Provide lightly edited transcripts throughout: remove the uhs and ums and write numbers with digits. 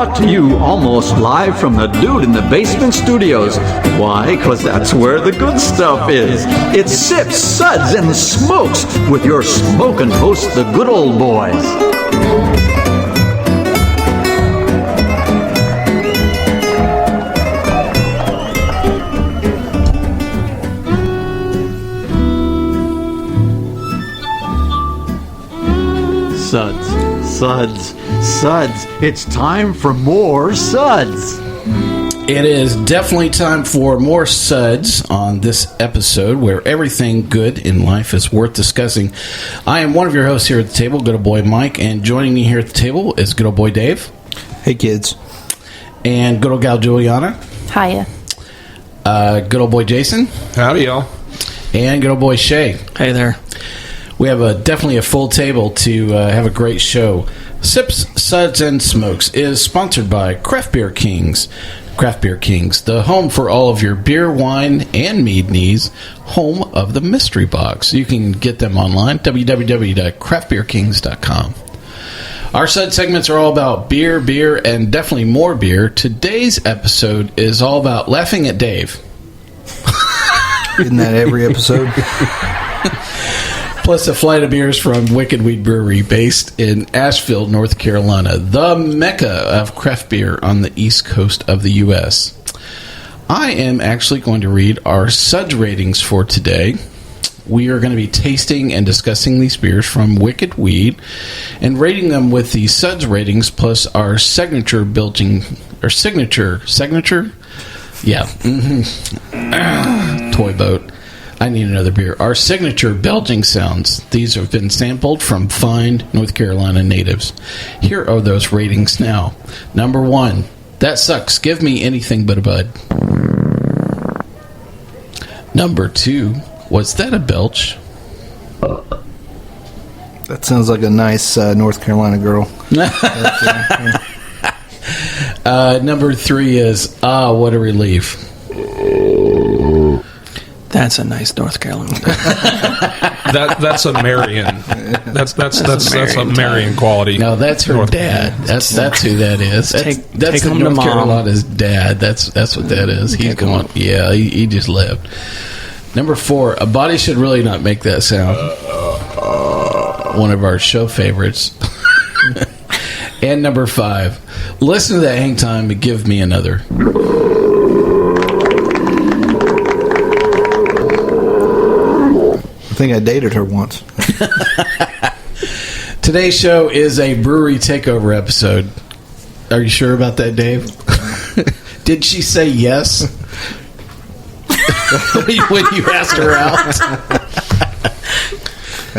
brought to you almost live from the Dude in the Basement Studios. Why? Because that's where the good stuff is. It's Sips, Suds, and Smokes with your smoking hosts, the good old boys. Suds. It's time for more Suds. It is definitely time for more Suds on this episode where everything good in life is worth discussing. I am one of your hosts here at the table, good old boy Mike, and joining me here at the table is good old boy Dave. Hey, kids. And good old gal Julieanna. Hiya. Good old boy Jason. Howdy, y'all. And good old boy Shea. Hey there. We have definitely a full table to have a great show. Sips, Suds, and Smokes is sponsored by Craft Beer Kings. Craft Beer Kings, the home for all of your beer, wine, and mead needs, home of the Mystery Box. You can get them online, www.craftbeerkings.com. Our Sud segments are all about beer, and definitely more beer. Today's episode is all about laughing at Dave. Isn't that every episode? Plus a flight of beers from Wicked Weed Brewery, based in Asheville, North Carolina, the mecca of craft beer on the east coast of the U.S. I am actually going to read our Suds ratings for today. We are going to be tasting and discussing these beers from Wicked Weed and rating them with the Suds ratings plus our signature belching, or signature? Yeah. Toy boat. I need another beer. Our signature belching sounds. These have been sampled from fine North Carolina natives. Here are those ratings now. Number 1, that sucks. Give me anything but a bud. Number 2, was that a belch? That sounds like a nice North Carolina girl. Number 3 is, what a relief. That's a nice North Carolina. That's a Marion. That's a Marion quality. No, that's her dad. That's who that is. That's him North to mom. Carolina's dad. That's what that is. He's going. Yeah, he just left. Number 4, a body should really not make that sound. One of our show favorites. And number 5, listen to that hang time and give me another. I think I dated her once. Today's show is a Brewery Takeover episode. Are you sure about that, Dave? Did she say yes when you asked her out?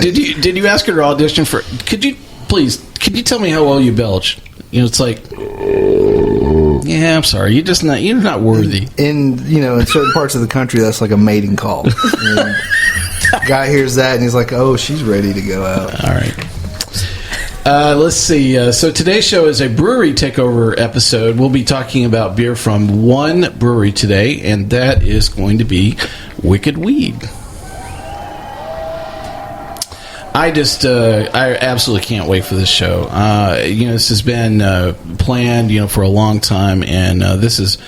Did you ask her to audition for? Could you tell me how well you belch? You know, it's like, yeah, I'm sorry, you're not worthy. In certain parts of the country, that's like a mating call. Guy hears that and he's like, oh, she's ready to go out. All right. Let's see. So today's show is a Brewery Takeover episode. We'll be talking about beer from one brewery today, and that is going to be Wicked Weed. I absolutely can't wait for this show. This has been planned, for a long time, and this is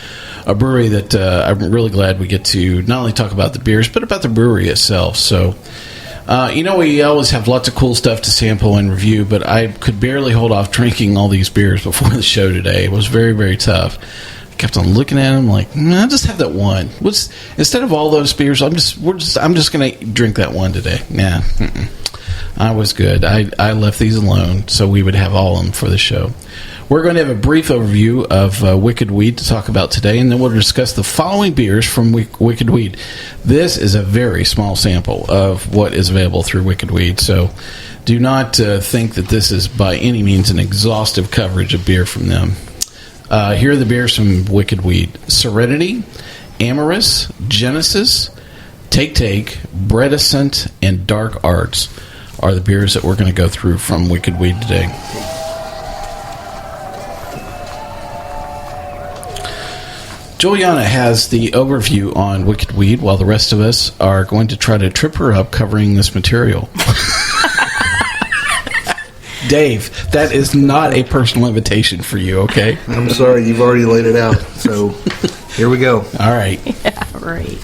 a brewery that I'm really glad we get to not only talk about the beers, but about the brewery itself. So, we always have lots of cool stuff to sample and review, but I could barely hold off drinking all these beers before the show today. It was very, very tough. I kept on looking at them like, I'll just have that one. Instead of all those beers, I'm just going to drink that one today. Nah, I was good. I left these alone so we would have all of them for the show. We're going to have a brief overview of Wicked Weed to talk about today, and then we'll discuss the following beers from Wicked Weed. This is a very small sample of what is available through Wicked Weed, so do not think that this is by any means an exhaustive coverage of beer from them. Here are the beers from Wicked Weed. Serenity, Amorous, Genesis, Take, Bretticent, and Dark Arts are the beers that we're going to go through from Wicked Weed today. Julieanna has the overview on Wicked Weed, while the rest of us are going to try to trip her up covering this material. Dave, That is not a personal invitation for you, okay? I'm sorry, you've already laid it out. So here we go. All right. Yeah, right.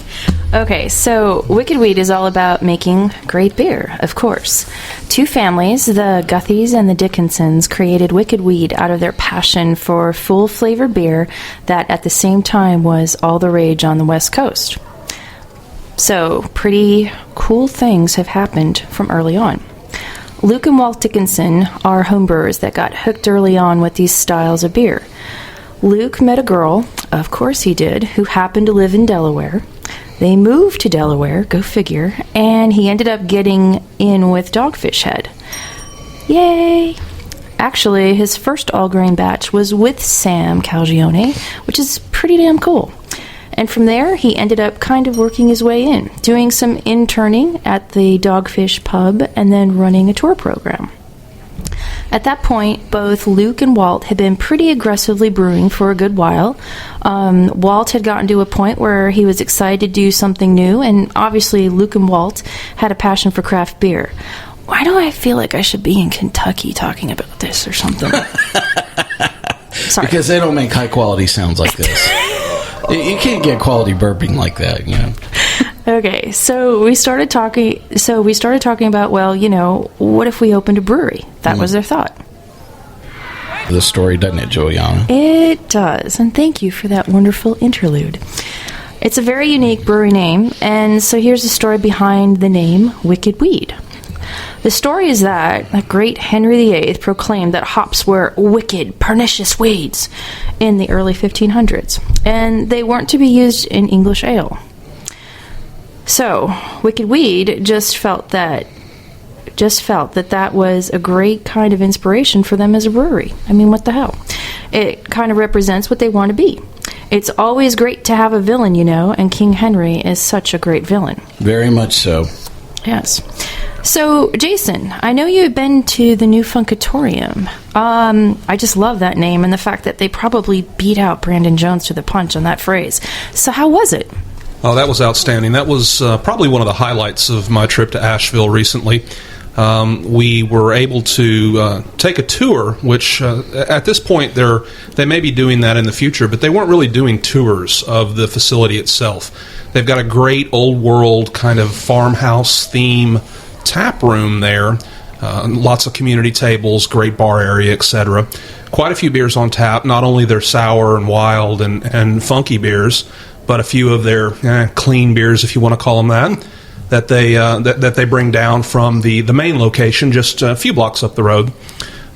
Okay, so Wicked Weed is all about making great beer, of course. Two families, the Guthys and the Dickinsons, created Wicked Weed out of their passion for full-flavored beer that at the same time was all the rage on the West Coast. So, pretty cool things have happened from early on. Luke and Walt Dickinson are homebrewers that got hooked early on with these styles of beer. Luke met a girl, of course he did, who happened to live in Delaware. They moved to Delaware, go figure, and he ended up getting in with Dogfish Head. Yay! Actually, his first all-grain batch was with Sam Calgione, which is pretty damn cool. And from there, he ended up kind of working his way in, doing some interning at the Dogfish Pub and then running a tour program. At that point, both Luke and Walt had been pretty aggressively brewing for a good while. Walt had gotten to a point where he was excited to do something new, and obviously Luke and Walt had a passion for craft beer. Why do I feel like I should be in Kentucky talking about this or something? Sorry. Because they don't make high-quality sounds like this. You can't get quality burping like that, you know. Okay, so we started talking about, well, you know, what if we opened a brewery? That was their thought. The story, doesn't it, Julieanna? It does, and thank you for that wonderful interlude. It's a very unique brewery name, and so here's the story behind the name Wicked Weed. The story is that the great Henry VIII proclaimed that hops were wicked, pernicious weeds in the early 1500s, and they weren't to be used in English ale. So, Wicked Weed just felt that was a great kind of inspiration for them as a brewery. I mean, what the hell? It kind of represents what they want to be. It's always great to have a villain, you know, and King Henry is such a great villain. Very much so. Yes. So, Jason, I know you've been to the new Funkatorium. I just love that name and the fact that they probably beat out Brandon Jones to the punch on that phrase. So how was it? Oh, that was outstanding. That was probably one of the highlights of my trip to Asheville recently. We were able to take a tour, which at this point they may be doing that in the future, but they weren't really doing tours of the facility itself. They've got a great old world kind of farmhouse theme tap room there, lots of community tables, great bar area, etc. Quite a few beers on tap, not only their sour and wild and funky beers, but a few of their clean beers, if you want to call them that they bring down from the main location just a few blocks up the road.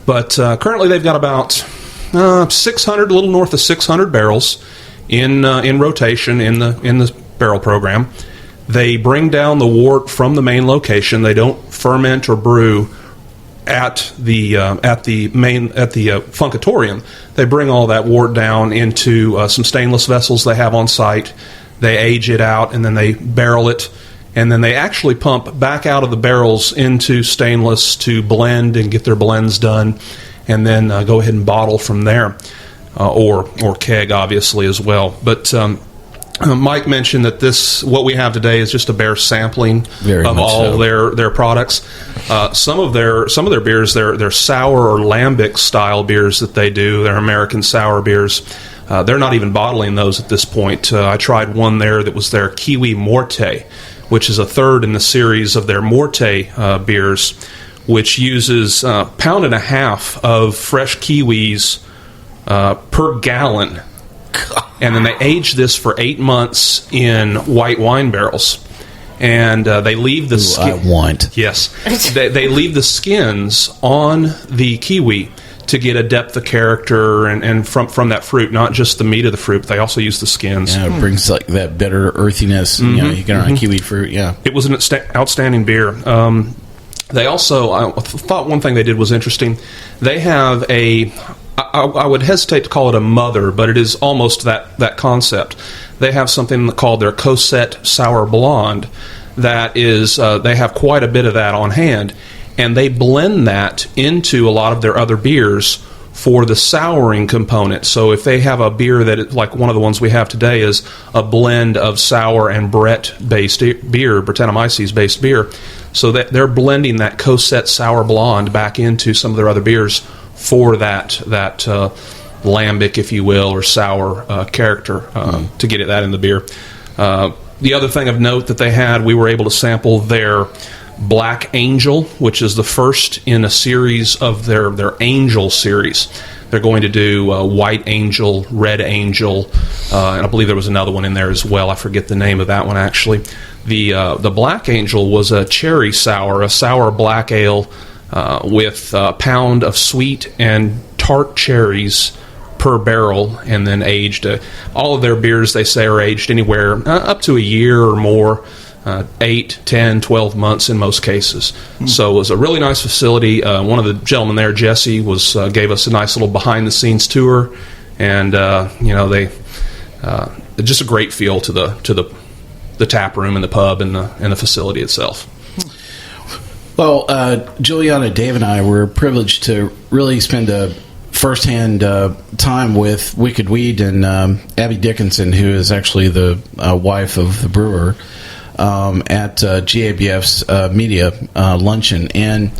But currently they've got about 600, a little north of 600 barrels in rotation in the barrel program. They bring down the wort from the main location. They don't ferment or brew at the Funkatorium. They bring all that wort down into some stainless vessels they have on site. They age it out, and then they barrel it, and then they actually pump back out of the barrels into stainless to blend and get their blends done, and then go ahead and bottle from there, or keg, obviously, as well. But Mike mentioned that what we have today is just a bare sampling of all their products. Some of their beers, they're sour or lambic style beers that they do. They're American sour beers. They're not even bottling those at this point. I tried one there that was their Kiwi Morte, which is a third in the series of their Morte beers, which uses 1.5 pounds of fresh kiwis per gallon. And then they age this for 8 months in white wine barrels. And they leave the Yes. They leave the skins on the kiwi to get a depth of character and from that fruit, not just the meat of the fruit, but they also use the skins. Yeah, it brings like that bitter earthiness. You know, you get around kiwi fruit, yeah. It was an outstanding beer. They also, I thought one thing they did was interesting. They have I would hesitate to call it a mother, but it is almost that concept. They have something called their Cosette Sour Blonde that is, they have quite a bit of that on hand, and they blend that into a lot of their other beers for the souring component. So if they have a beer that, like one of the ones we have today is a blend of sour and Brett-based beer, Brettanomyces-based beer. So that they're blending that Cosette Sour Blonde back into some of their other beers for that lambic, if you will, or sour character to get that in the beer. The other thing of note that they had, we were able to sample their Black Angel, which is the first in a series of their Angel series. They're going to do White Angel, Red Angel, and I believe there was another one in there as well. I forget the name of that one, actually. The Black Angel was a cherry sour, a sour black ale with a pound of sweet and tart cherries per barrel, and then aged. All of their beers, they say, are aged anywhere up to a year or more. 8, 10, 12 months in most cases. So it was a really nice facility. One of the gentlemen there, Jesse, gave us a nice little behind-the-scenes tour, and they just a great feel to the tap room and the pub and the facility itself. Well, Julieanna, Dave, and I were privileged to really spend a firsthand time with Wicked Weed and Abby Dickinson, who is actually the wife of the brewer, at GABF's media luncheon. And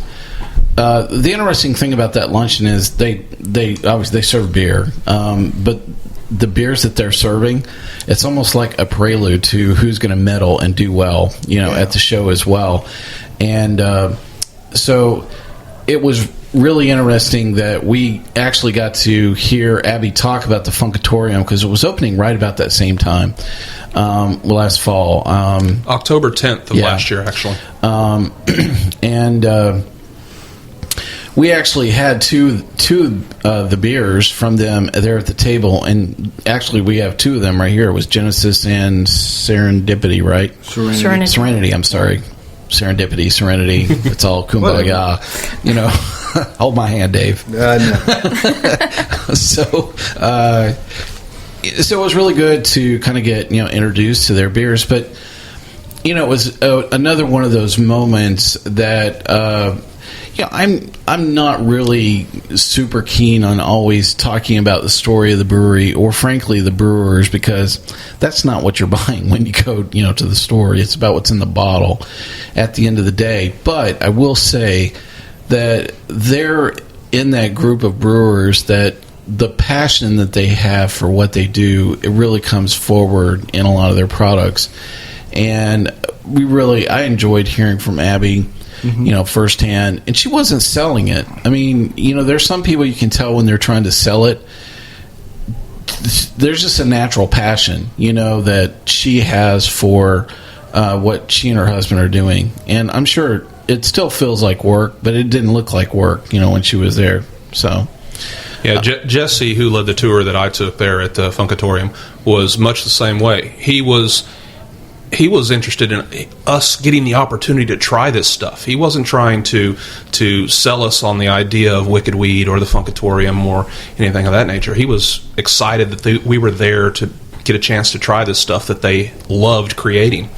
the interesting thing about that luncheon is they obviously they serve beer, but the beers that they're serving, it's almost like a prelude to who's going to medal and do well, at the show as well. And so it was really interesting that we actually got to hear Abby talk about the Funkatorium, because it was opening right about that same time last fall. October 10th of last year, actually. And we actually had two the beers from them there at the table, and actually we have two of them right here. It was Genesis and Serendipity, right? Serenity, I'm sorry. Serendipity, Serenity, it's all kumbaya. Hold my hand, Dave. No. So it was really good to kind of get introduced to their beers, but it was another one of those moments that I'm not really super keen on always talking about the story of the brewery, or frankly the brewers, because that's not what you're buying when you go to the store. It's about what's in the bottle at the end of the day. But I will say that they're in that group of brewers that the passion that they have for what they do, it really comes forward in a lot of their products. And I enjoyed hearing from Abby, firsthand. And she wasn't selling it. I mean, there's some people you can tell when they're trying to sell it. There's just a natural passion, that she has for what she and her husband are doing. And I'm sure it still feels like work, but it didn't look like work, when she was there. So, yeah, Jesse, who led the tour that I took there at the Funkatorium, was much the same way. He was interested in us getting the opportunity to try this stuff. He wasn't trying to sell us on the idea of Wicked Weed or the Funkatorium or anything of that nature. He was excited that we were there to get a chance to try this stuff that they loved creating.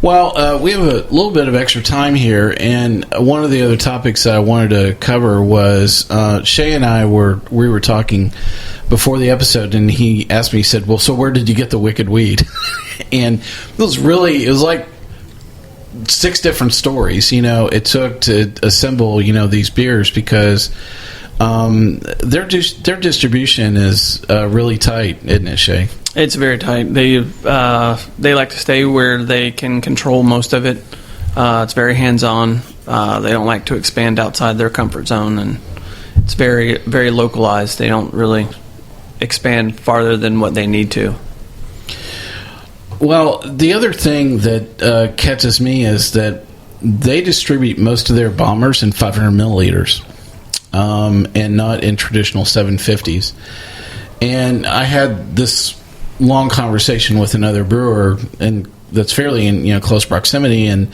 Well, we have a little bit of extra time here, and one of the other topics that I wanted to cover was Shea and I we were talking before the episode, and he asked me, he said, well, so where did you get the Wicked Weed? And it was like 6 different stories, it took to assemble, these beers, because their distribution is really tight, isn't it, Shea? It's very tight. They like to stay where they can control most of it. It's very hands-on. They don't like to expand outside their comfort zone, and it's very, very localized. They don't really expand farther than what they need to. Well, the other thing that catches me is that they distribute most of their bombers in 500 milliliters, and not in traditional 750s. And I had this long conversation with another brewer, and that's fairly in close proximity, and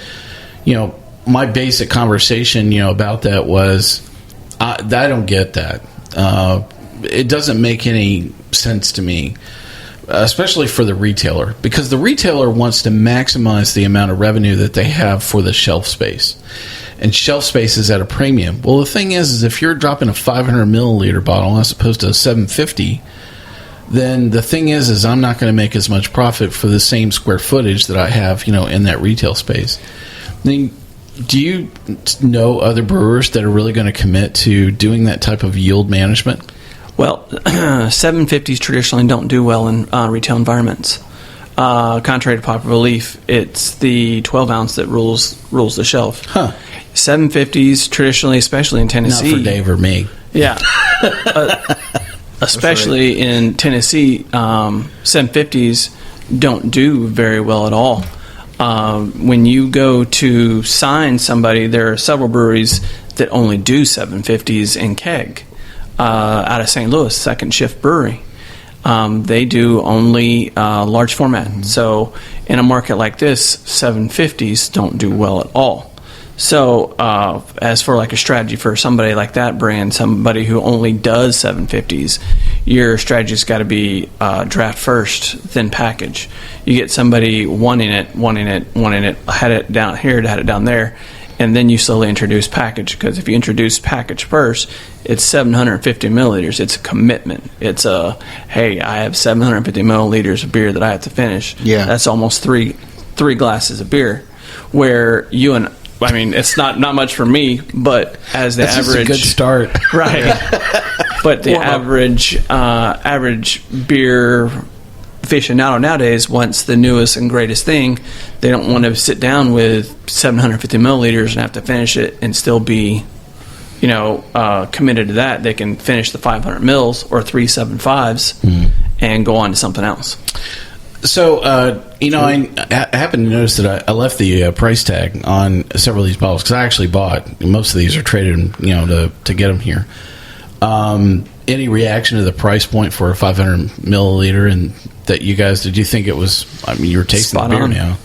my basic conversation about that was I don't get that. It doesn't make any sense to me, especially for the retailer, because the retailer wants to maximize the amount of revenue that they have for the shelf space, and shelf space is at a premium. Well, the thing is if you're dropping a 500 milliliter bottle as opposed to a 750, then the thing is I'm not going to make as much profit for the same square footage that I have, in that retail space. Then, do you know other brewers that are really going to commit to doing that type of yield management? Well, 750s traditionally don't do well in retail environments. Contrary to popular belief, it's the 12 ounce that rules the shelf. Huh. 750s traditionally, especially in Tennessee. Not for Dave or me. Yeah. Especially in Tennessee, 750s don't do very well at all. When you go to sign somebody, there are several breweries that only do 750s in keg. Out of St. Louis, Second Shift Brewery. They do only large format. So in a market like this, 750s don't do well at all. So as for like a strategy for somebody like that brand, somebody who only does 750s, your strategy's got to be draft first, then package. You get somebody wanting it, had it down here, had it down there, and then you slowly introduce package. Because if you introduce package first, it's 750 milliliters. It's a commitment. It's hey, I have 750 milliliters of beer that I have to finish. Yeah, that's almost three glasses of beer. Where you and I mean, it's not much for me, but as the That's average, just a good start, right? But the average beer aficionado nowadays wants the newest and greatest thing. They don't want to sit down with 750 milliliters and have to finish it and still be, committed to that. They can finish the 500 mils or 375s and go on to something else. So, I happen to notice that I left the price tag on several of these bottles because I actually bought. Most of these are traded, to get them here. Any reaction to the price point for a 500 milliliter and that you guys, did you think it was, you were tasting the beer now.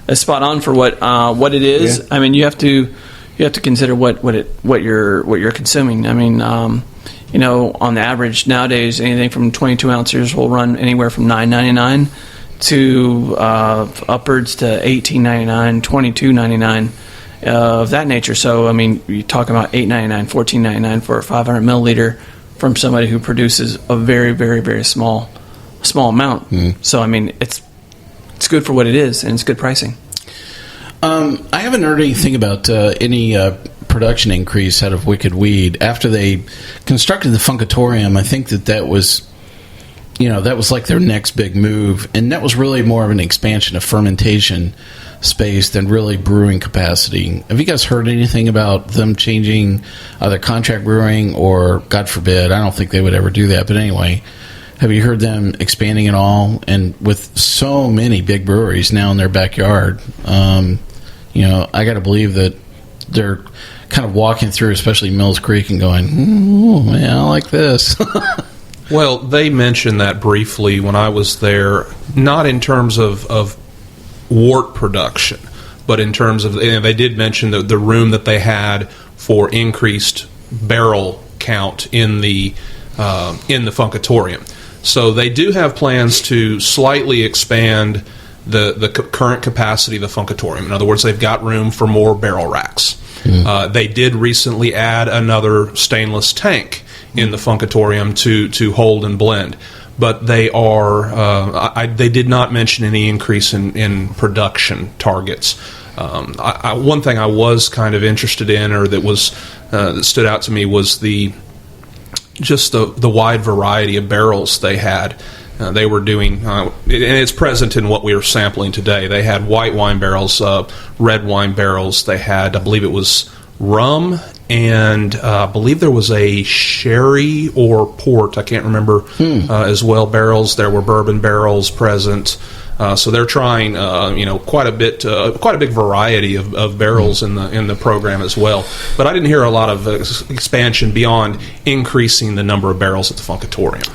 It's spot on for what it is. Yeah. I mean, you have to consider what you're consuming. I mean, on the average nowadays, anything from 22 ounces will run anywhere from $9.99 to upwards to $18.99, $22.99 of that nature. So, I mean, you're talking about $8.99, $14.99 for a 500 milliliter from somebody who produces a very, very, very small amount. So, I mean, it's good for what it is, and it's good pricing. I haven't heard anything about any production increase out of Wicked Weed after they constructed the Funkatorium. I think that was like their next big move, and that was really more of an expansion of fermentation space than really brewing capacity. Have you guys heard anything about them changing either contract brewing or, God forbid, I don't think they would ever do that, but anyway, have you heard them expanding at all? And with so many big breweries now in their backyard, I got to believe that they're kind of walking through, especially Mills Creek, and going, man, I like this. Well, they mentioned that briefly when I was there, not in terms of wort production, but in terms of, they did mention the room that they had for increased barrel count in the Funkatorium. So they do have plans to slightly expand the current capacity of the Funkatorium. In other words, they've got room for more barrel racks. They did recently add another stainless tank in the Funkatorium to hold and blend, but they they did not mention any increase in production targets. One thing I was kind of interested in, or that stood out to me, was the wide variety of barrels they had. They were doing, and it's present in what we are sampling today. They had white wine barrels, red wine barrels. They had, I believe it was rum, and I believe there was a sherry or port, I can't remember, as well, barrels. There were bourbon barrels present. So they're trying, quite a big variety of barrels in the program as well. But I didn't hear a lot of expansion beyond increasing the number of barrels at the Funkatorium.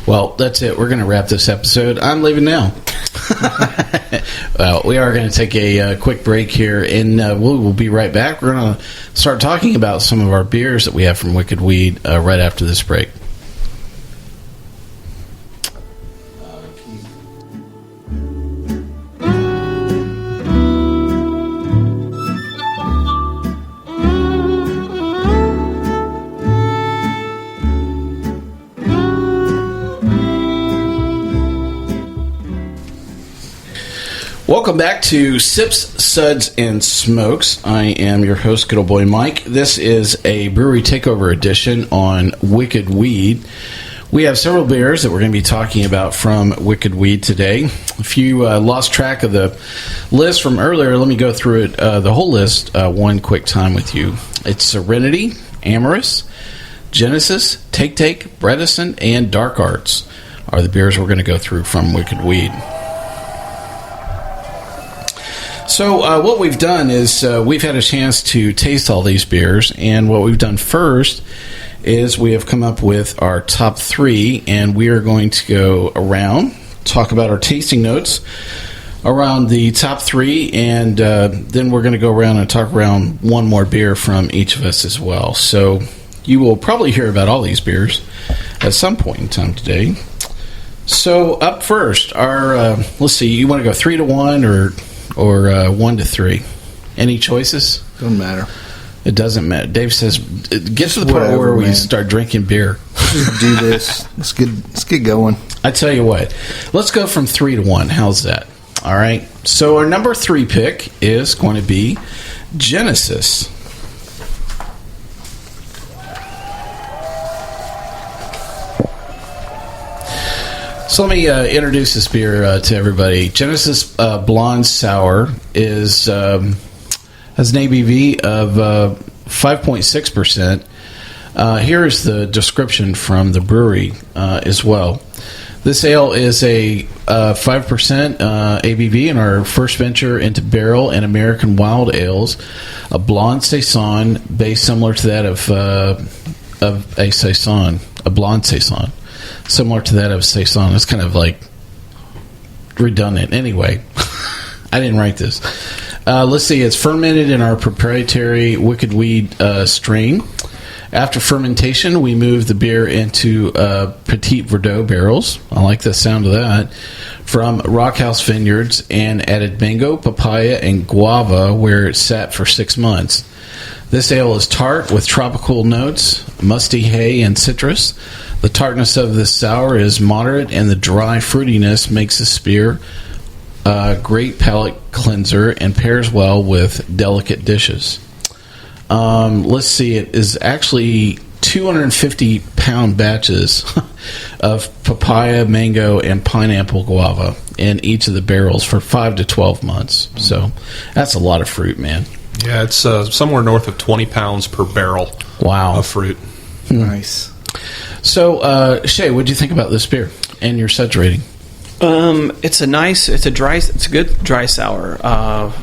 Well, that's it. We're going to wrap this episode. I'm leaving now. Well, we are going to take a quick break here, and we'll be right back. We're going to start talking about some of our beers that we have from Wicked Weed right after this break. Welcome back to Sips, Suds, and Smokes. I am your host, good old boy Mike. This is a Brewery Takeover edition on Wicked Weed. We have several beers that we're going to be talking about from Wicked Weed today. If you lost track of the list from earlier, let me go through it, the whole list one quick time with you. It's Serenity, Amorous, Genesis, Take, Bretticent, and Dark Arts are the beers we're going to go through from Wicked Weed. So what we've done is we've had a chance to taste all these beers, and what we've done first is we have come up with our top 3, and we are going to go around, talk about our tasting notes around the top 3, and then we're going to go around and talk around one more beer from each of us as well. So you will probably hear about all these beers at some point in time today. So up first, our let's see, you want to go 3 to 1 or 1 to 3? Any choices? Doesn't matter. It doesn't matter. Dave says, get to the part Whatever, where we man. start drinking beer. Just do this. Let's get going. I tell you what, let's go from 3 to 1. How's that? All right. So our number 3 pick is going to be Genesis. So let me introduce this beer to everybody. Genesis Blonde Sour is has an ABV of 5.6%. Here's the description from the brewery as well. This ale is a 5% ABV in our first venture into barrel and American wild ales. A blonde saison base similar to that of a saison, a blonde saison. Similar to that of saison. It's kind of like redundant. Anyway, I didn't write this. Let's see. It's fermented in our proprietary Wicked Weed strain. After fermentation, we move the beer into Petit Verdot barrels. I like the sound of that. From Rockhouse Vineyards, and added mango, papaya, and guava, where it sat for 6 months. This ale is tart with tropical notes, musty hay, and citrus. The tartness of this sour is moderate, and the dry fruitiness makes this beer a great palate cleanser and pairs well with delicate dishes. Let's see, it is actually 250-pound batches of papaya, mango, and pineapple guava in each of the barrels for 5 to 12 months. So that's a lot of fruit, man. Yeah, it's somewhere north of 20 pounds per barrel. Wow. Of fruit. Nice. So, Shea, what do you think about this beer and your Suds rating? It's a good dry sour.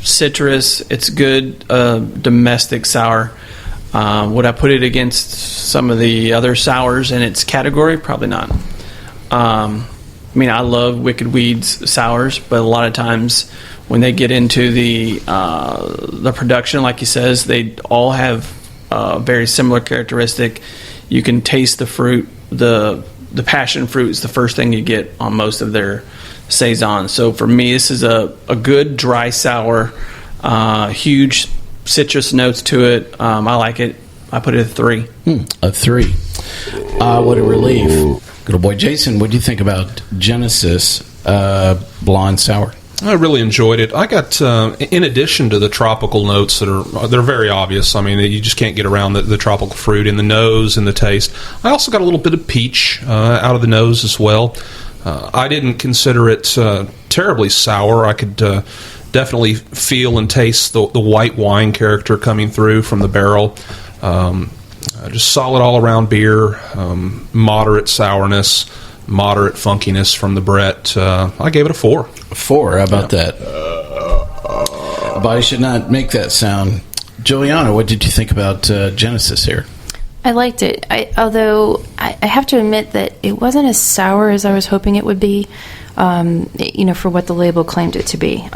Citrus, it's good domestic sour. Would I put it against some of the other sours in its category? Probably not. I mean, I love Wicked Weed's sours, but a lot of times when they get into the production, like he says, they all have very similar characteristic. You can taste the fruit. The passion fruit is the first thing you get on most of their saisons. So for me, this is a good dry sour, huge citrus notes to it. I like it. I put it at 3. A 3. What a relief. Good old boy Jason, what do you think about Genesis Blonde Sour? I really enjoyed it. I got, in addition to the tropical notes they're very obvious. I mean, you just can't get around the tropical fruit in the nose and the taste. I also got a little bit of peach out of the nose as well. I didn't consider it terribly sour. I could definitely feel and taste the white wine character coming through from the barrel. Just solid all-around beer, moderate sourness, moderate funkiness from the Brett. I gave it a 4. 4, how about that? A body should not make that sound. Julieanna, what did you think about Genesis here? I liked it. Although I have to admit that it wasn't as sour as I was hoping it would be, for what the label claimed it to be.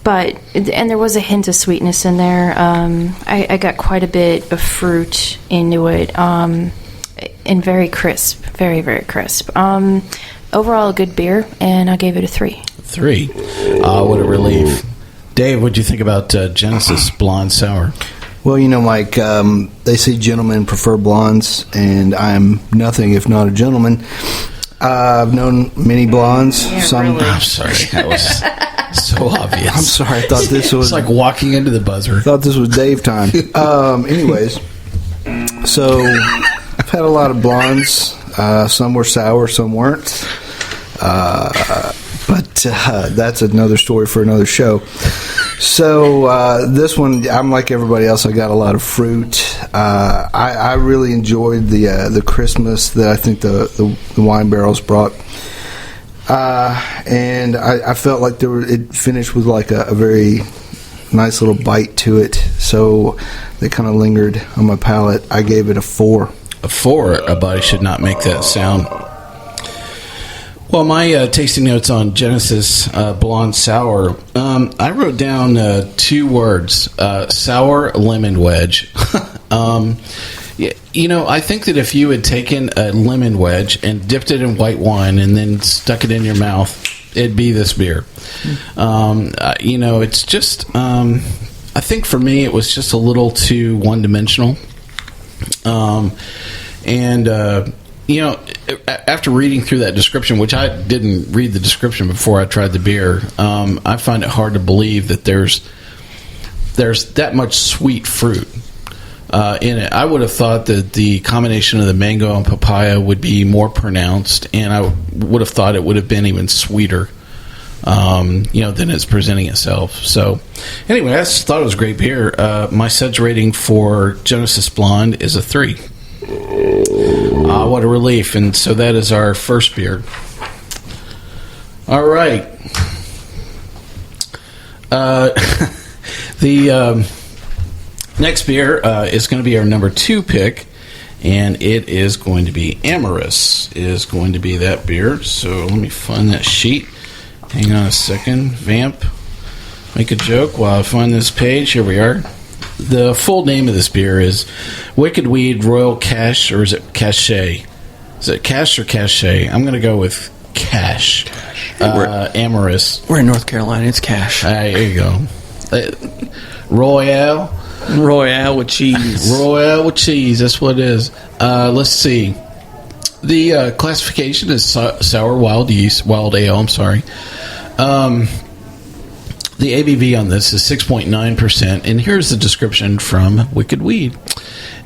But there was a hint of sweetness in there. I got quite a bit of fruit into it, and very crisp, very, very crisp. Overall, a good beer, and I gave it a 3. 3. What a relief. Dave, what do you think about Genesis Blonde Sour? Well, Mike, they say gentlemen prefer blondes, and I'm nothing if not a gentleman. I've known many blondes. Yeah, some really. I'm sorry. That was So obvious. I'm sorry. I thought this was It's like walking into the buzzer. I thought this was Dave time. Anyways, so I've had a lot of blondes. Some were sour, some weren't. But that's another story for another show. So this one, I'm like everybody else. I got a lot of fruit. I really enjoyed the Christmas that I think the wine barrels brought. And I felt like it finished with like a very nice little bite to it. So they kind of lingered on my palate. I gave it a 4. A 4. A body should not make that sound. Well, my tasting notes on Genesis Blonde Sour, I wrote down 2 words, sour lemon wedge. I think that if you had taken a lemon wedge and dipped it in white wine and then stuck it in your mouth, it'd be this beer. It's just, I think for me it was just a little too one-dimensional. After reading through that description, which I didn't read the description before I tried the beer, I find it hard to believe that there's that much sweet fruit in it. I would have thought that the combination of the mango and papaya would be more pronounced, and I would have thought it would have been even sweeter, than it's presenting itself. So, anyway, I just thought it was a great beer. My Suds rating for Genesis Blonde is a 3. What a relief. And so that is our first beer. All right. The next beer is going to be our number 2 pick, and it is going to be Amorous is going to be that beer. So let me find that sheet. Hang on a second. Vamp. Make a joke while I find this page. Here we are. The full name of this beer is Wicked Weed Royal Cash, or is it Cachet? Is it Cash or Cachet? I'm going to go with Cash. Amorous. We're in North Carolina. It's Cash. There you go. Royale with cheese. Royale with cheese. That's what it is. Let's see. The classification is sour wild ale. I'm sorry. The ABV on this is 6.9%, and here's the description from Wicked Weed.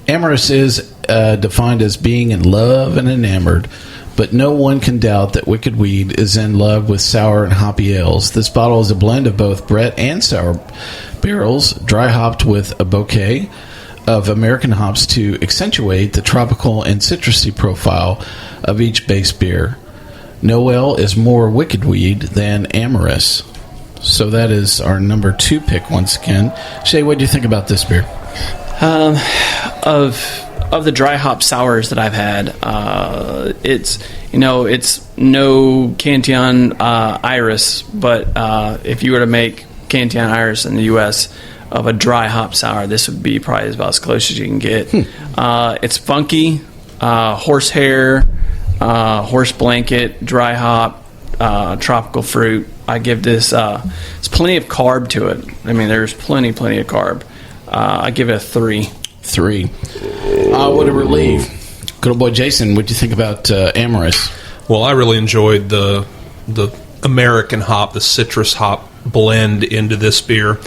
Amorous is defined as being in love and enamored, but no one can doubt that Wicked Weed is in love with sour and hoppy ales. This bottle is a blend of both Brett and sour barrels, dry hopped with a bouquet of American hops to accentuate the tropical and citrusy profile of each base beer. No ale is more Wicked Weed than Amorous. So that is our number 2 pick once again. Shea, what do you think about this beer? Of the dry hop sours that I've had, it's no Cantillon Iris, but if you were to make Cantillon Iris in the U.S. of a dry hop sour, this would be probably about as close as you can get. It's funky, horsehair, horse blanket, dry hop, tropical fruit. I give this, it's plenty of carb to it. I mean, there's plenty of carb. I give it a 3. 3. What a relief. Good old boy Jason, what do you think about Amorous? Well, I really enjoyed the American hop, the citrus hop blend into this beer.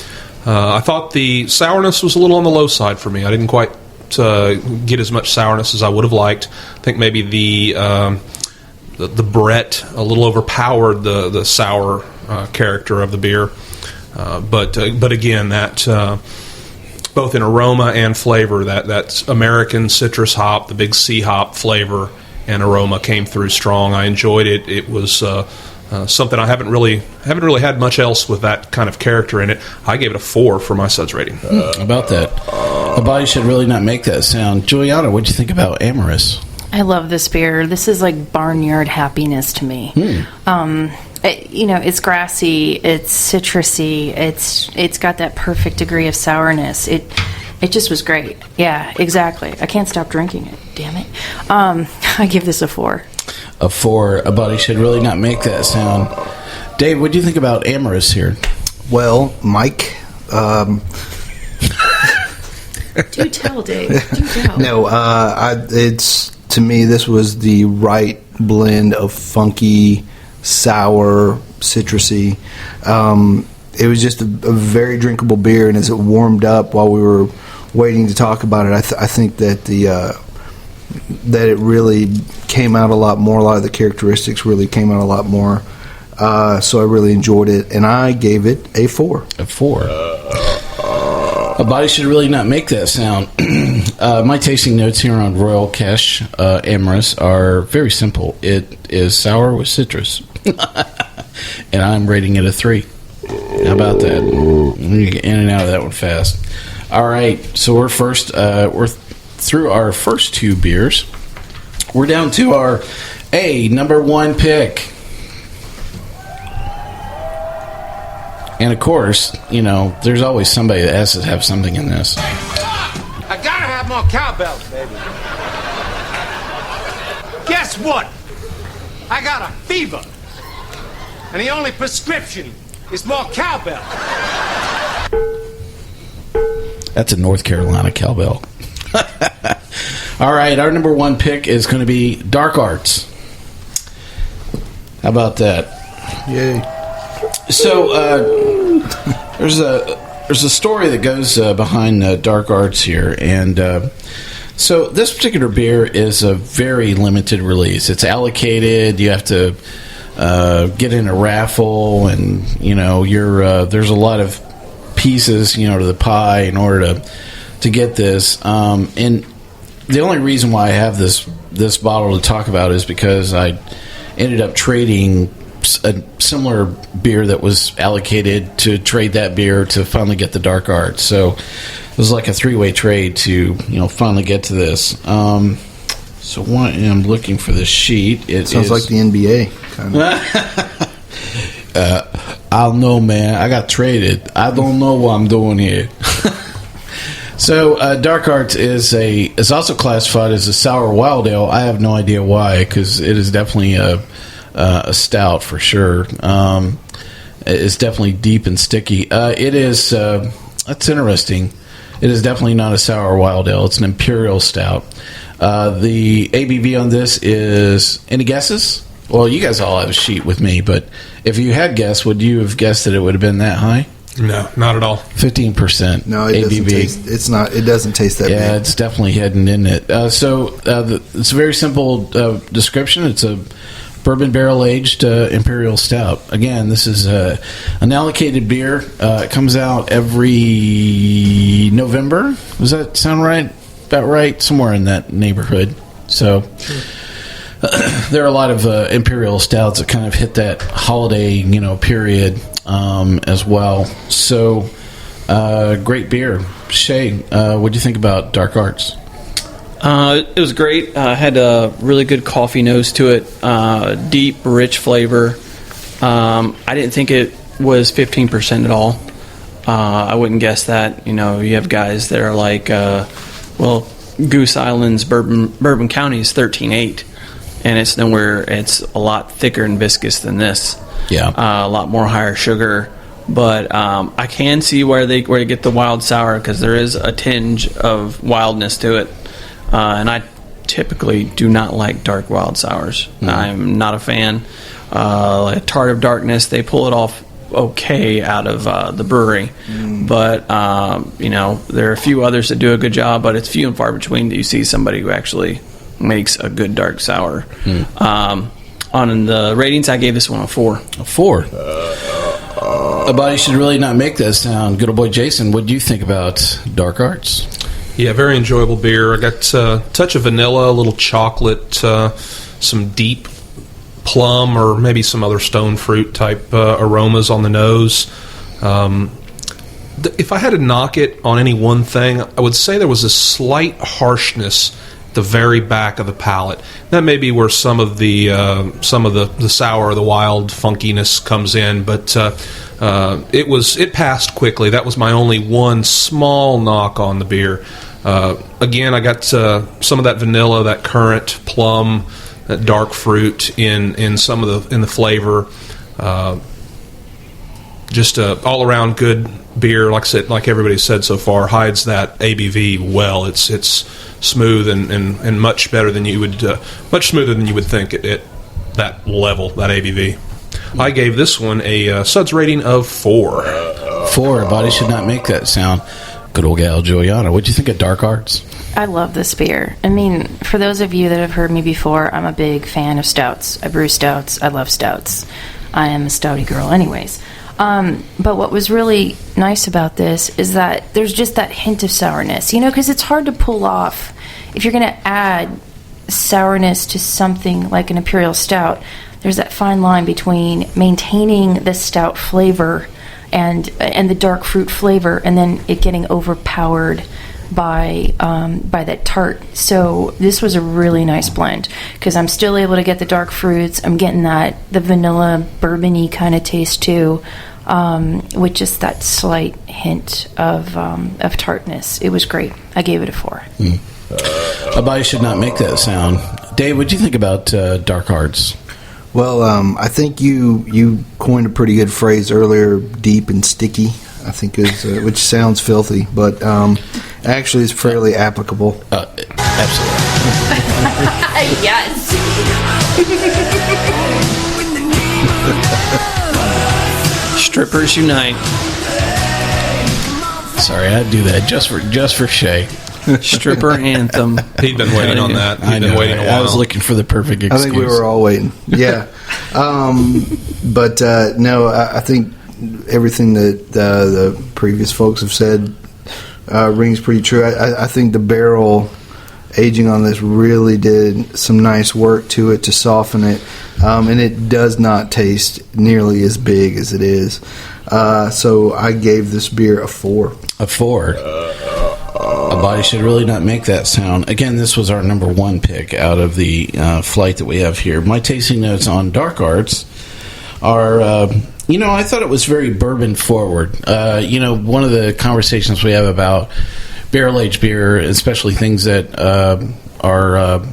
I thought the sourness was a little on the low side for me. I didn't quite get as much sourness as I would have liked. I think maybe the Brett a little overpowered the sour character of the beer, but again, that both in aroma and flavor, that American citrus hop, the big C hop flavor and aroma came through strong. I enjoyed it. It was something I haven't really had much else with that kind of character in it. I gave it a 4 for my Suds rating. About that, a body should really not make that sound. Juliana, what do you think about Amorous? I love this beer. This is like barnyard happiness to me. It's grassy, it's citrusy, it's got that perfect degree of sourness. It just was great. Yeah, exactly. I can't stop drinking it. Damn it. I give this a 4. A 4. A body should really not make that sound. Dave, what do you think about Amorous here? Well, Mike. Do tell, Dave. Do tell. No, to me, this was the right blend of funky, sour, citrusy. It was just a very drinkable beer, and as it warmed up while we were waiting to talk about it, I think that that it really came out a lot more. A lot of the characteristics really came out a lot more. So I really enjoyed it, and I gave it a 4. A 4. A body should really not make that sound. My tasting notes here on Royal Cache Amorous are very simple. It is sour with citrus, and I'm rating it a 3. How about that? We get in and out of that one fast. All right, so we're through our first 2 beers. We're down to our number 1 pick. And of course, there's always somebody that has to have something in this. I gotta have more cowbell, baby. Guess what? I got a fever. And the only prescription is more cowbell. That's a North Carolina cowbell. All right, our number 1 pick is going to be Dark Arts. How about that? Yay. So there's a story that goes behind Dark Arts here, and so this particular beer is a very limited release. It's allocated. You have to get in a raffle, and there's a lot of pieces to the pie in order to get this. And the only reason why I have this bottle to talk about is because I ended up trading a similar beer that was allocated to trade that beer to finally get the Dark Arts. So it was like a 3-way trade to finally get to this. So why I'm looking for this sheet. It sounds like the NBA kind of. I don't know, man. I got traded. I don't know what I'm doing here. So Dark Arts is also classified as a sour wild ale. I have no idea why, because it is definitely a stout for sure. It's definitely deep and sticky. It is. That's interesting. It is definitely not a sour wild ale. It's an imperial stout. The ABV on this is, any guesses? Well, you guys all have a sheet with me, but if you had guessed, would you have guessed that it would have been that high? No, not at all. 15%. No, it doesn't ABV. taste. It's not. It doesn't taste that. Yeah, big. it's definitely hidden in it. It's a very simple description. It's a bourbon barrel aged imperial stout. Again, this is an allocated beer. It comes out every November. Does that sound right? About right, somewhere in that neighborhood. So there are a lot of imperial stouts that kind of hit that holiday, period as well. So great beer. Shea, what do you think about Dark Arts? It was great. Had a really good coffee nose to it. Deep, rich flavor. I didn't think it was 15% at all. I wouldn't guess that. You have guys that are like, Goose Island's Bourbon County is 13.8, and it's a lot thicker and viscous than this. Yeah, a lot more higher sugar. But I can see where they get the wild sour, because there is a tinge of wildness to it. And I typically do not like dark wild sours. I'm not a fan. Like Tart of Darkness, they pull it off okay out of the brewery. But, there are a few others that do a good job, but it's few and far between that you see somebody who actually makes a good dark sour. On the ratings, I gave this one a 4. A 4. A body should really not make that sound. Good old boy Jason, what do you think about Dark Arts? Yeah, very enjoyable beer. I got a touch of vanilla, a little chocolate, some deep plum or maybe some other stone fruit type aromas on the nose. If I had to knock it on any one thing, I would say there was a slight harshness at the very back of the palate. That may be where some of the sour, the wild funkiness comes in, but it passed quickly. That was my only one small knock on the beer. Again, I got some of that vanilla, that currant, plum, that dark fruit in the flavor. Just a all around good beer. Like I said, like everybody said so far, hides that ABV well. It's smooth and much better than you would much smoother than you would think at that level, that ABV. I gave this one a Suds rating of 4. 4. A body should not make that sound. Good old gal Julieanna. What'd you think of Dark Arts? I love this beer. I mean, for those of you that have heard me before, I'm a big fan of stouts. I brew stouts. I love stouts. I am a stouty girl anyways. But what was really nice about this is that there's just that hint of sourness, because it's hard to pull off. If you're going to add sourness to something like an imperial stout, there's that fine line between maintaining the stout flavor and the dark fruit flavor, and then it getting overpowered by that tart. So this was a really nice blend because I'm still able to get the dark fruits. I'm getting the vanilla bourbon-y kind of taste too, with just that slight hint of tartness. It was great. I gave it a 4. A body should not make that sound. Dave, what do you think about Dark Arts? Well, I think you coined a pretty good phrase earlier, deep and sticky, I think is, which sounds filthy, but actually is fairly applicable. Absolutely. Yes. Strippers unite. Sorry, I'd do that just for Shea. Stripper anthem. He'd been waiting on that. He'd been waiting a while. I was looking for the perfect excuse. I think we were all waiting. Yeah. But no, I think everything that the previous folks have said rings pretty true. I think the barrel aging on this really did some nice work to it to soften it, and it does not taste nearly as big as it is. So I gave this beer a 4. A 4. A body should really not make that sound. Again, this was our number 1 pick out of the flight that we have here. My tasting notes on Dark Arts are, I thought it was very bourbon forward. One of the conversations we have about barrel-aged beer, especially things that are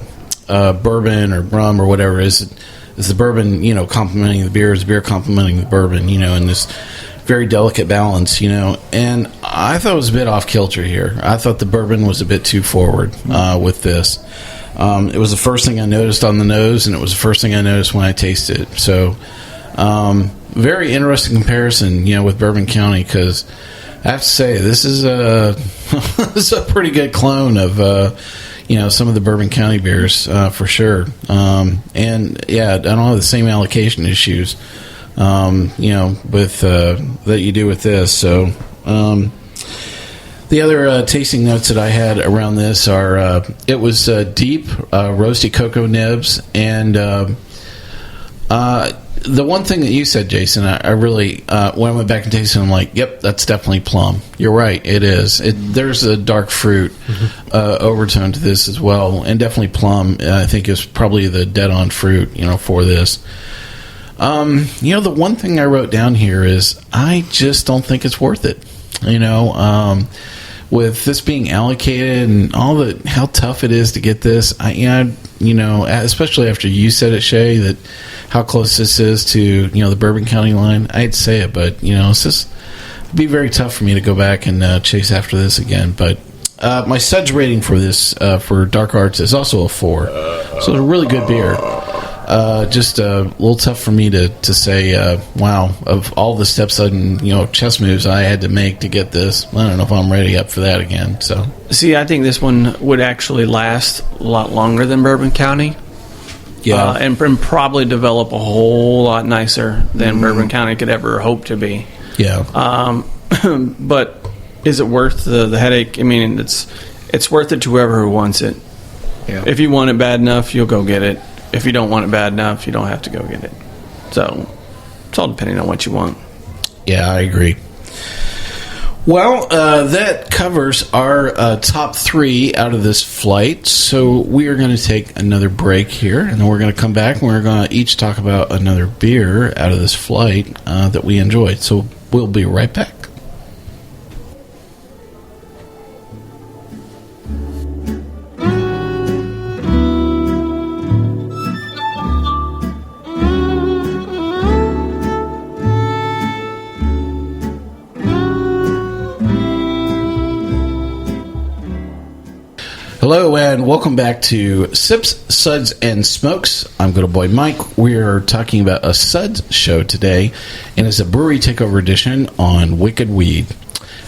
bourbon or rum or whatever, is the bourbon, complementing the beer, is the beer complementing the bourbon, in this very delicate balance, and I thought it was a bit off kilter here. I thought the bourbon was a bit too forward with this. It was the first thing I noticed on the nose, and it was the first thing I noticed when I tasted it. So, very interesting comparison, with Bourbon County, because I have to say this is a this is a pretty good clone of some of the Bourbon County beers for sure. And yeah, I don't have the same allocation issues. With that you do with this. So, the other tasting notes that I had around this are it was deep, roasty cocoa nibs, and the one thing that you said, Jason, I really when I went back and tasted it, I'm like, yep, that's definitely plum. You're right, it is. There's a dark fruit overtone to this as well, and definitely plum. I think is probably the dead-on fruit, for this. The one thing I wrote down here is I just don't think it's worth it. With this being allocated and how tough it is to get this, especially after you said it, Shea, that how close this is to the Bourbon County line, I'd say it, but it's just it'd be very tough for me to go back and chase after this again. But my Suds rating for this for Dark Arts is also a 4, so it's a really good beer. Just a little tough for me to say, wow, of all the steps and chess moves I had to make to get this, I don't know if I'm ready up for that again. So, see, I think this one would actually last a lot longer than Bourbon County. Yeah, and probably develop a whole lot nicer than Bourbon County could ever hope to be. Yeah. But is it worth the headache? I mean, it's worth it to whoever wants it. Yeah. If you want it bad enough, you'll go get it. If you don't want it bad enough, you don't have to go get it. So it's all depending on what you want. Yeah, I agree. Well, that covers our top 3 out of this flight. So we are going to take another break here, and then we're going to come back, and we're going to each talk about another beer out of this flight that we enjoyed. So we'll be right back. Hello and welcome back to Sips, Suds, and Smokes. I'm good old boy Mike. We're talking about a Suds show today, and it's a Brewery Takeover edition on Wicked Weed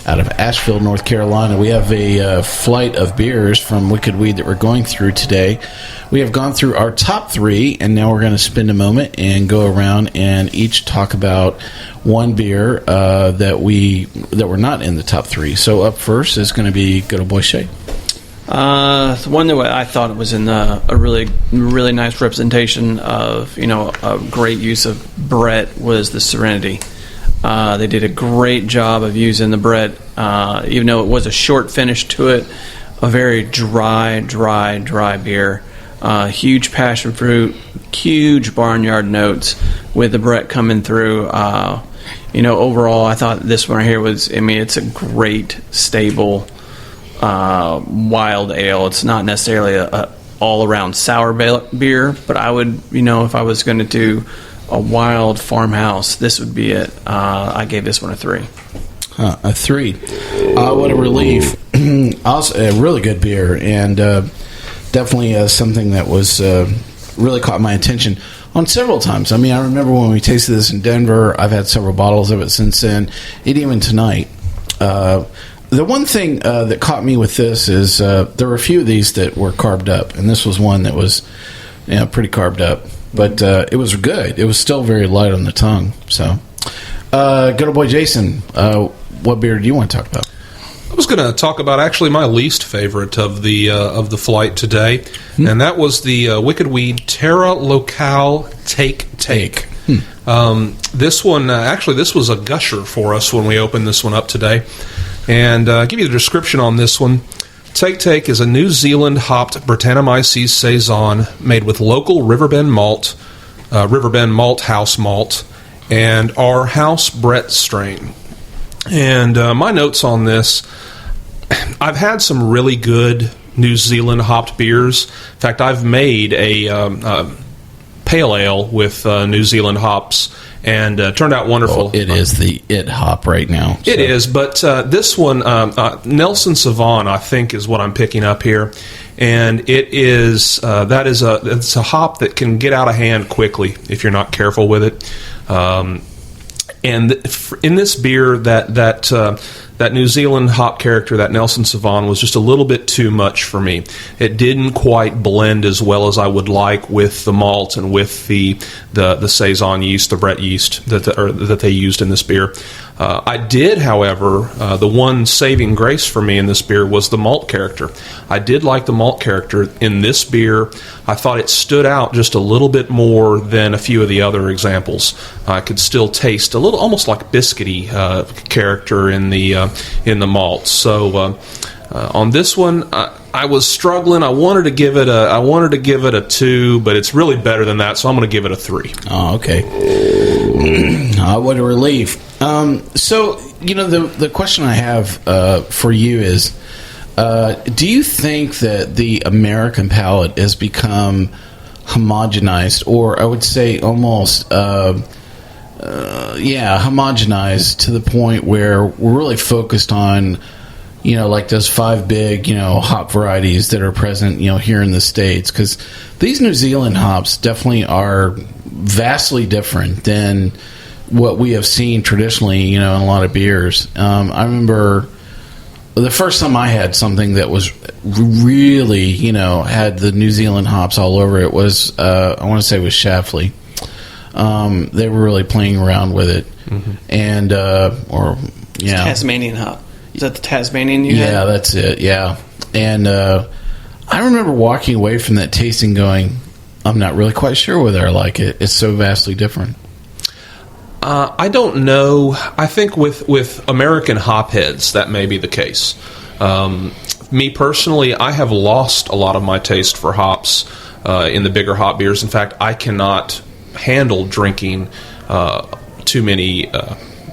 out of Asheville, North Carolina. We have a flight of beers from Wicked Weed that we're going through today. We have gone through our top 3, and now we're going to spend a moment and go around and each talk about one beer that were not in the top 3. So up first is going to be good old boy Shea. The one that I thought was in a really, really nice representation of, a great use of Brett was the Serenity. They did a great job of using the Brett, even though it was a short finish to it, a very dry beer. Huge passion fruit, huge barnyard notes with the Brett coming through. Overall, I thought this one right here it's a great, stable, wild ale. It's not necessarily a all-around sour beer, but I would, if I was going to do a wild farmhouse, this would be it. I gave this one a 3. A 3. What a relief. Also, a really good beer, and definitely something that was really caught my attention on several times. I mean, I remember when we tasted this in Denver. I've had several bottles of it since then, and even tonight. The one thing that caught me with this is there were a few of these that were carved up, and this was one that was pretty carved up. But it was good. It was still very light on the tongue. So, good old boy Jason, what beer do you want to talk about? I was going to talk about actually my least favorite of the flight today, and that was the Wicked Weed Terra Locale Take. This one, this was a gusher for us when we opened this one up today. And I'll give you the description on this one. Take is a New Zealand hopped Brettanomyces saison made with local Riverbend malt house malt, and our house Brett strain. And my notes on this, I've had some really good New Zealand hopped beers. In fact, I've made a pale ale with New Zealand hops, and turned out wonderful. It is the hop right now. So. It is, but this one, Nelson Sauvin, I think, is what I'm picking up here, and it is it's a hop that can get out of hand quickly if you're not careful with it. And in this beer, that New Zealand hop character, that Nelson Sauvin, was just a little bit too much for me. It didn't quite blend as well as I would like with the malt and with the saison yeast, the Brett yeast that they used in this beer. I did, however, the one saving grace for me in this beer was the malt character. I did like the malt character in this beer. I thought it stood out just a little bit more than a few of the other examples. I could still taste a little, almost like biscuity character in the malt. So on this one, I was struggling. I wanted to give it a 2, but it's really better than that. So I'm going to give it a 3. Oh, okay. What a relief. So the question I have for you is, do you think that the American palate has become homogenized, or I would say almost homogenized to the point where we're really focused on, like those 5 big, hop varieties that are present, here in the States? Because these New Zealand hops definitely are vastly different than what we have seen traditionally, in a lot of beers. I remember the first time I had something that was really, had the New Zealand hops all over it was, I want to say it was Schlafly. They were really playing around with it. Mm-hmm. And, It's Tasmanian hop. Is that the Tasmanian you had? Yeah, that's it, yeah. And I remember walking away from that tasting going, I'm not really quite sure whether I like it. It's so vastly different. I don't know. I think with American hopheads, that may be the case. Me personally, I have lost a lot of my taste for hops in the bigger hop beers. In fact, I cannot handle drinking too many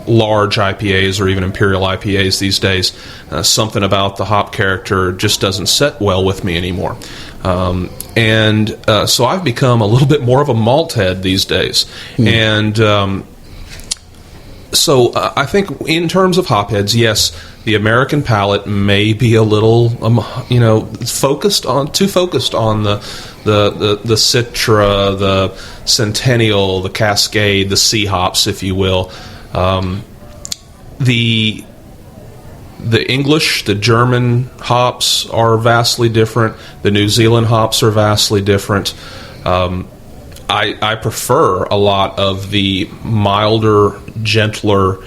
large IPAs or even Imperial IPAs these days. Something about the hop character just doesn't set well with me anymore. So I've become a little bit more of a malt head these days. And So I think in terms of hopheads, yes, the American palate may be a little, too focused on the Citra, the Centennial, the Cascade, the Sea hops, if you will. The English, the German hops are vastly different. The New Zealand hops are vastly different. I prefer a lot of the milder, gentler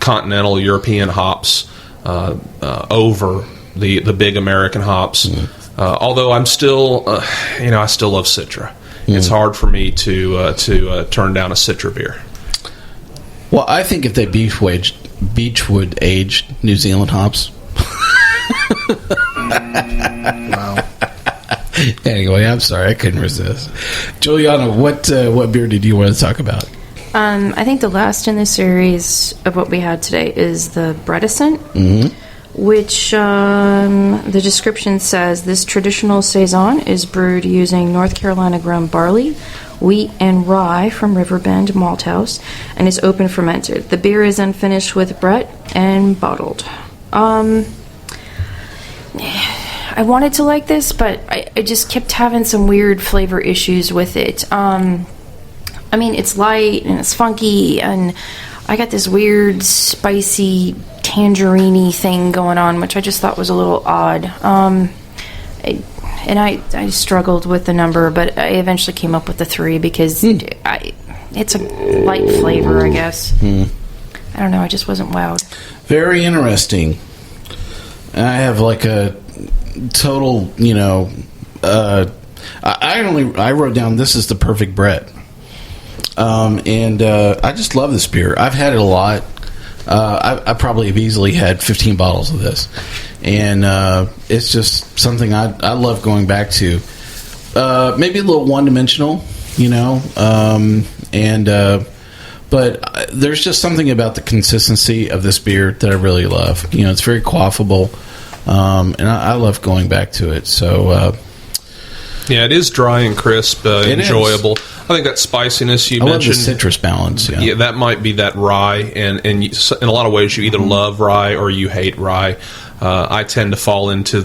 continental European hops over the big American hops. Although I'm still, I still love Citra. It's hard for me to turn down a Citra beer. Well, I think if they beechwood aged New Zealand hops. Wow. Anyway, I'm sorry, I couldn't resist. Julieanna, what beer did you want to talk about? I think the last in the series of what we had today is the Bretticent, which the description says this traditional saison is brewed using North Carolina grown barley, wheat, and rye from Riverbend Malt House, and is open fermented. The beer is unfinished with Brett and bottled. I wanted to like this, but I just kept having some weird flavor issues with it. It's light and it's funky, and I got this weird spicy tangerine-y thing going on, which I just thought was a little odd. I struggled with the number, but I eventually came up with the 3 because it's a light flavor, I guess. I don't know, I just wasn't wowed. Very interesting. I have like a total, I wrote down this is the perfect Brett. And I just love this beer. I've had it a lot. I probably have easily had 15 bottles of this. And it's just something I love going back to. Maybe a little one-dimensional, but there's just something about the consistency of this beer that I really love. It's very quaffable, and I love going back to it. So, yeah, it is dry and crisp, enjoyable. I think that spiciness you mentioned. I love the citrus balance. Yeah, that might be that rye, and in a lot of ways you either love rye or you hate rye. I tend to fall into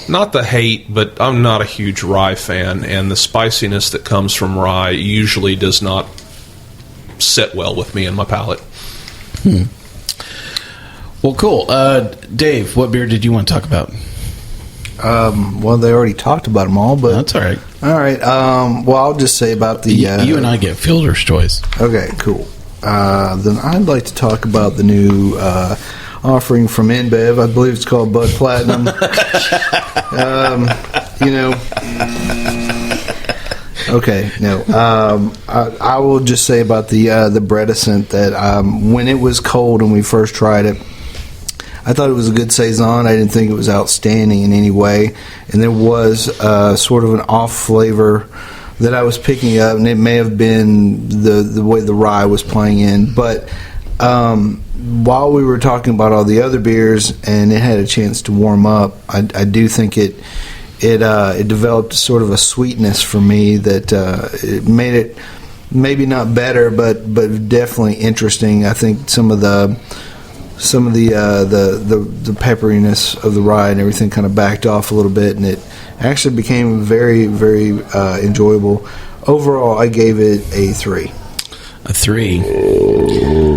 not the hate, but I'm not a huge rye fan, and the spiciness that comes from rye usually does not sit well with me in my palate. Well, cool. Dave, what beer did you want to talk about? Well, they already talked about them all, but that's all right. All right. Well, I'll just say about the you and I get fielder's choice. Okay, cool. Then I'd like to talk about the new offering from InBev. I believe it's called Bud Platinum. Okay, no. I will just say about the Bretticent that when it was cold and we first tried it, I thought it was a good saison. I didn't think it was outstanding in any way, and there was sort of an off flavor that I was picking up, and it may have been the way the rye was playing in. But while we were talking about all the other beers, and it had a chance to warm up, I do think it developed sort of a sweetness for me that it made it maybe not better, but definitely interesting. I think some of the pepperiness of the rye and everything kind of backed off a little bit, and it actually became very, very enjoyable. Overall, I gave it a 3. A 3.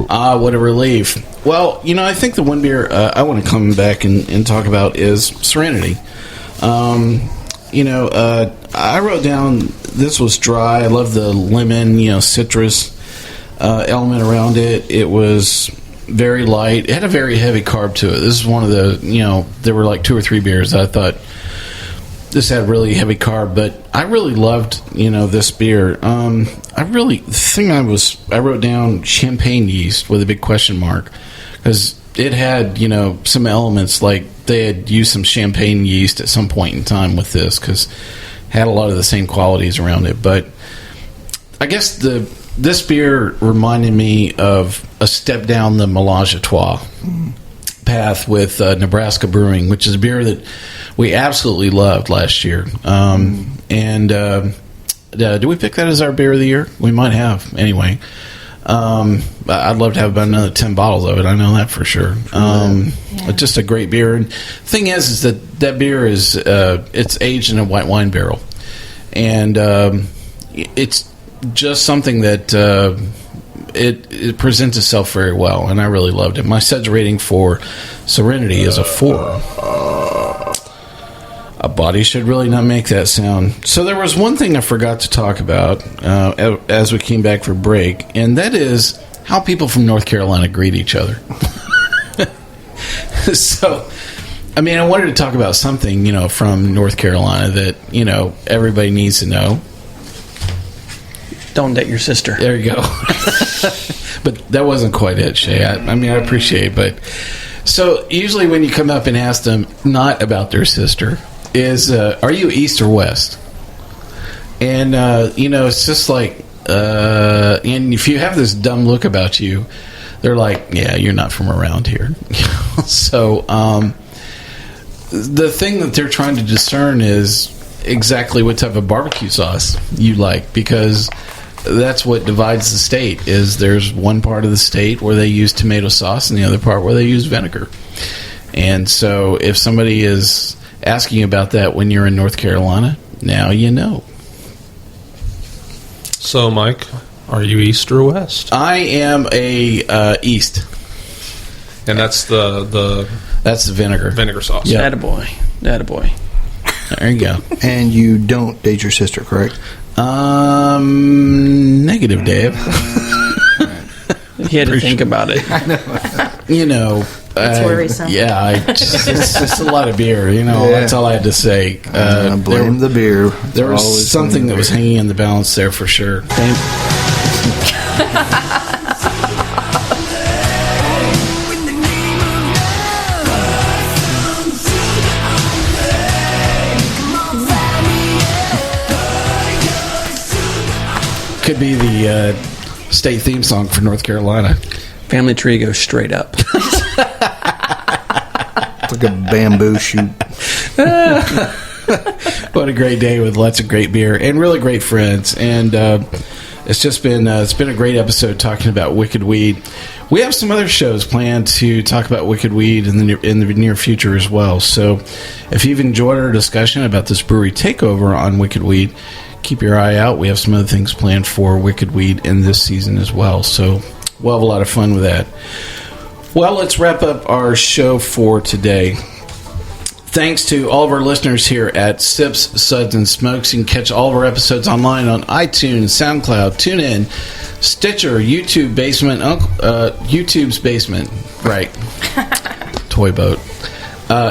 What a relief. Well, I think the one beer I want to come back and talk about is Serenity. I wrote down this was dry. I love the lemon, citrus element around it. It was very light. It had a very heavy carb to it. This is one of the, there were like 2 or 3 beers that I thought this had really heavy carb, but I really loved, this beer. I wrote down champagne yeast with a big question mark, because it had, some elements like they had used some champagne yeast at some point in time with this, because it had a lot of the same qualities around it. But I guess this beer reminded me of a step down the Mélange à Trois path with Nebraska Brewing, which is a beer that we absolutely loved last year. Do we pick that as our beer of the year? We might have. Anyway, I'd love to have about another 10 bottles of it. I know that for sure. It's just a great beer. And the thing is that beer is it's aged in a white wine barrel, and it's just something that it presents itself very well, and I really loved it. My Suds rating for Serenity is a 4. A body should really not make that sound. So there was one thing I forgot to talk about as we came back for break, and that is how people from North Carolina greet each other. So, I mean, I wanted to talk about something, from North Carolina that, everybody needs to know. Don't date your sister. There you go. But that wasn't quite it, Shea. I mean, I appreciate it, but... So, usually when you come up and ask them not about their sister... are you east or west? And, it's just like, and if you have this dumb look about you, they're like, yeah, you're not from around here. So, the thing that they're trying to discern is exactly what type of barbecue sauce you like, because that's what divides the state, is there's one part of the state where they use tomato sauce and the other part where they use vinegar. And so, if somebody is... asking about that when you're in North Carolina, now you know. So, Mike, are you east or west? I am a east, and that's the that's the vinegar sauce. Yeah, attaboy. There you go. And you don't date your sister, correct? Negative, Dave. He had to think about it. I know. It's worrisome. Yeah, it's just a lot of beer. That's all I had to say. Blame the beer. There was something that was hanging in the balance there for sure. Could be the state theme song for North Carolina. Family tree goes straight up. It's like a bamboo shoot. What a great day with lots of great beer and really great friends. And it's just been a great episode talking about Wicked Weed. We have some other shows planned to talk about Wicked Weed in the near future as well. So if you've enjoyed our discussion about this brewery takeover on Wicked Weed, keep your eye out. We have some other things planned for Wicked Weed in this season as well. So we'll have a lot of fun with that. Well, let's wrap up our show for today. Thanks to all of our listeners here at Sips, Suds, and Smokes. You can catch all of our episodes online on iTunes, SoundCloud, TuneIn, Stitcher, YouTube's Basement, right? Toy Boat.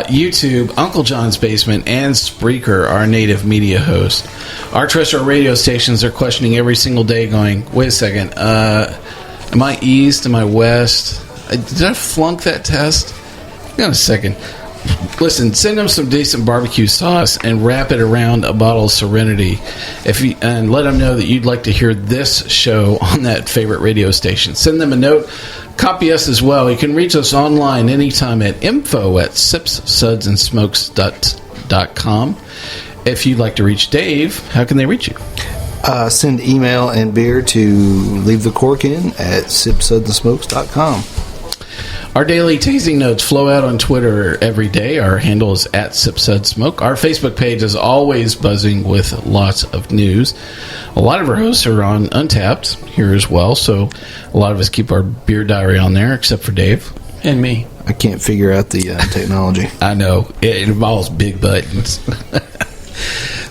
YouTube, Uncle John's Basement, and Spreaker, our native media host. Our terrestrial radio stations are questioning every single day, going, wait a second, am I east? Am I west? Did I flunk that test? Hang on a second. Listen, send them some decent barbecue sauce and wrap it around a bottle of Serenity, and let them know that you'd like to hear this show on that favorite radio station. Send them a note. Copy us as well. You can reach us online anytime at info@sipssudsandsmokes.com. If you'd like to reach Dave, how can they reach you? Send email and beer to leavetheccorkin@sipssudsandsmokes.com. Our daily tasting notes flow out on Twitter every day. Our handle is @SipSudSmoke. Our Facebook page is always buzzing with lots of news. A lot of our hosts are on Untapped here as well, so a lot of us keep our beer diary on there, except for Dave. And me. I can't figure out the technology. I know. It involves big buttons.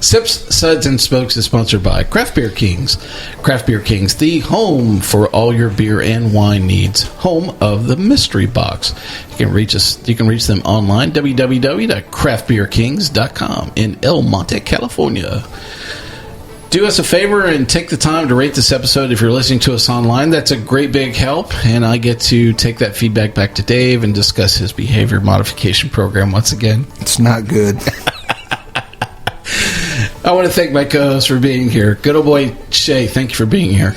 Sips, Suds, and Smokes is sponsored by Craft Beer Kings. Craft Beer Kings, the home for all your beer and wine needs. Home of the Mystery Box. You can reach us. You can reach them online, www.craftbeerkings.com in El Monte, California. Do us a favor and take the time to rate this episode if you're listening to us online. That's a great big help, and I get to take that feedback back to Dave and discuss his behavior modification program once again. It's not good. I want to thank my co-host for being here. Good old boy Shea, thank you for being here.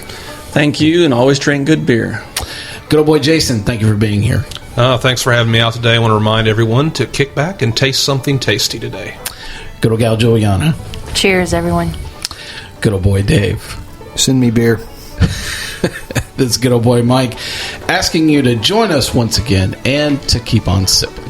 Thank you, and always drink good beer. Good old boy Jason, thank you for being here. Thanks for having me out today. I want to remind everyone to kick back and taste something tasty today. Good old gal Julieanna. Cheers, everyone. Good old boy Dave. Send me beer. This is good old boy Mike asking you to join us once again and to keep on sipping.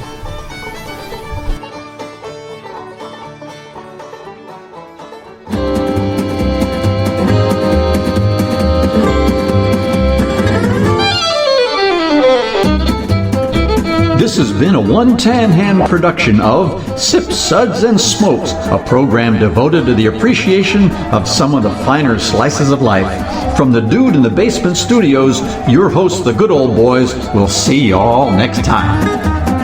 This has been a One Tan Hand production of Sips, Suds, and Smokes, a program devoted to the appreciation of some of the finer slices of life. From the Dude in the Basement Studios, your hosts, the Good Old Boys, will see you all next time.